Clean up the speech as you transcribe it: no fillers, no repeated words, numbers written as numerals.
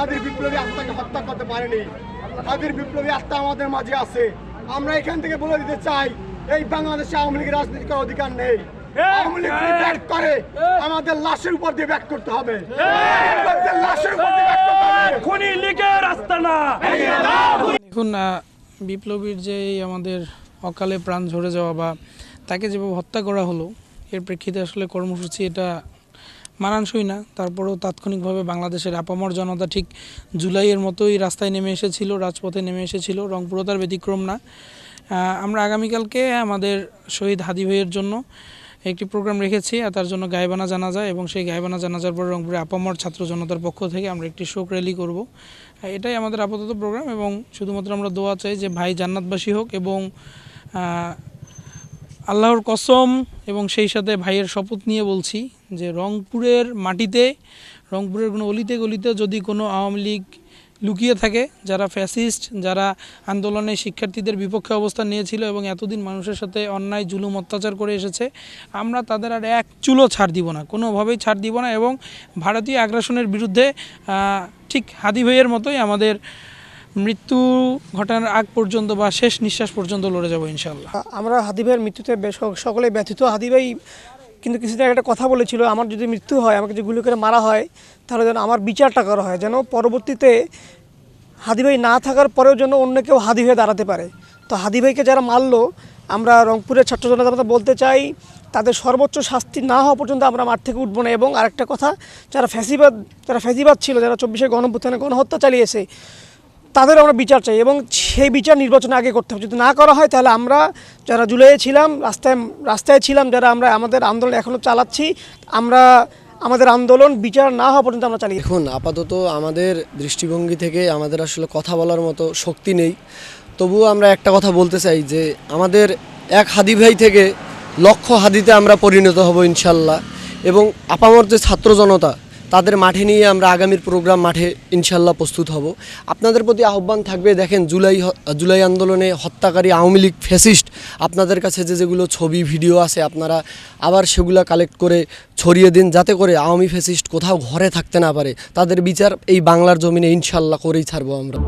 হাদির বিপ্লবী আত্মাকে হত্যা করতে পারেনি। হাদির বিপ্লবী আত্মা আমাদের মাঝে আছে। আমরা এখান থেকে বলে দিতে চাই, এই বাংলাদেশে আওয়ামী লীগের রাজনীতি করার অধিকার নেই। আওয়ামী লীগ ব্যাক করে আমাদের লাশের উপর দিয়ে ব্যাক করতে হবে। লাশের উপর দিয়ে ব্যাক করতে হবে। খুনি লীগের আস্তানা। দেখুন, বিপ্লবীর যে আমাদের অকালে প্রাণ ঝরে যাওয়া বা তাকে যেভাবে হত্যা করা হলো, এর প্রেক্ষিতে আসলে কর্মসূচি এটা মানানসই না। তারপরেও তাৎক্ষণিকভাবে বাংলাদেশের আপামর জনতা ঠিক জুলাইয়ের মতোই রাস্তায় নেমে এসেছিল, রাজপথে নেমে এসেছিল। রংপুরও তার ব্যতিক্রম না। আমরা আগামীকালকে আমাদের শহীদ হাদি ভাইয়ের জন্য একটি প্রোগ্রাম রেখেছি, আর তার জন্য গায়েবানা জানাজা, এবং সেই গায়েবানা জানাজার পর রংপুরে আপামর ছাত্র জনতার পক্ষ থেকে আমরা একটি শোক র্যালি করব। এটাই আমাদের আপাতত প্রোগ্রাম, এবং শুধুমাত্র আমরা দোয়া চাই যে ভাই জান্নাতবাসী হোক, এবং আল্লাহর কসম এবং সেই সাথে ভাইয়ের শপথ নিয়ে বলছি যে রংপুরের মাটিতে, রংপুরের কোনো অলিতে গলিতে যদি কোনো আওয়ামী লীগ লুকিয়ে থাকে, যারা ফ্যাসিস্ট, যারা আন্দোলনে শিক্ষার্থীদের বিপক্ষে অবস্থান নিয়েছিল এবং এতদিন মানুষের সাথে অন্যায় জুলুম অত্যাচার করে এসেছে, আমরা তাদের আর এক চুলো ছাড় দিব না, কোনোভাবেই ছাড় দিব না। এবং ভারতীয় আগ্রাসনের বিরুদ্ধে ঠিক হাদি ভাইয়ের মতোই আমাদের মৃত্যু ঘটানোর আগ পর্যন্ত বা শেষ নিঃশ্বাস পর্যন্ত লড়ে যাব ইনশাআল্লাহ। আমরা হাদি ভাইয়ের মৃত্যুতে সকলে ব্যথিত। হাদি ভাই কিন্তু কিছুদিন একটা কথা বলেছিল, আমার যদি মৃত্যু হয়, আমাকে যদি গুলি করে মারা হয়, তাহলে যেন আমার বিচারটা করা হয়, যেন পরবর্তীতে হাদি ভাই না থাকার পরেও যেন অন্য কেউ হাদি হয়ে দাঁড়াতে পারে। তো হাদি ভাইকে যারা মারলো, আমরা রংপুরের ছাত্র জনতা বলতে চাই, তাদের সর্বোচ্চ শাস্তি না হওয়া পর্যন্ত আমরা মাঠ থেকে উঠবো না। এবং আরেকটা কথা, যারা ফ্যাসিবাদ ছিল, যারা 24শে গণঅভ্যুত্থানে গণহত্যা চালিয়েছে, তাদের আমরা বিচার চাই, এবং সেই বিচার নির্বাচনের আগে করতে হবে। যদি না করা হয়, তাহলে আমরা যারা জুলাইয়ে ছিলাম, রাস্তায় ছিলাম, যারা আমরা আমাদের আন্দোলন এখনও চালাচ্ছি, আমরা আমাদের আন্দোলন বিচার না হওয়া পর্যন্ত আমরা চালিয়ে। দেখুন, আপাতত আমাদের দৃষ্টিভঙ্গি থেকে আমাদের আসলে কথা বলার মতো শক্তি নেই। তবুও আমরা একটা কথা বলতে চাই যে আমাদের এক হাদি ভাই থেকে লক্ষ হাদিতে আমরা পরিণত হব ইনশাল্লাহ। এবং আপামর যে ছাত্র জনতা, তাদের মাঠে নিয়ে আমরা আগামীর প্রোগ্রাম মাঠে ইনশাল্লাহ প্রস্তুত হব। আপনাদের প্রতি আহ্বান থাকবে, দেখেন জুলাই আন্দোলনে হত্যাকারী আওয়ামী লীগ ফ্যাসিস্ট, আপনাদের কাছে যেগুলো ছবি ভিডিও আছে, আপনারা আবার সেগুলো কালেক্ট করে ছড়িয়ে দিন, যাতে করে আওয়ামী ফ্যাসিস্ট কোথাও ঘরে থাকতে না পারে। তাদের বিচার এই বাংলার জমিনে ইনশাল্লাহ করেই ছাড়বো আমরা।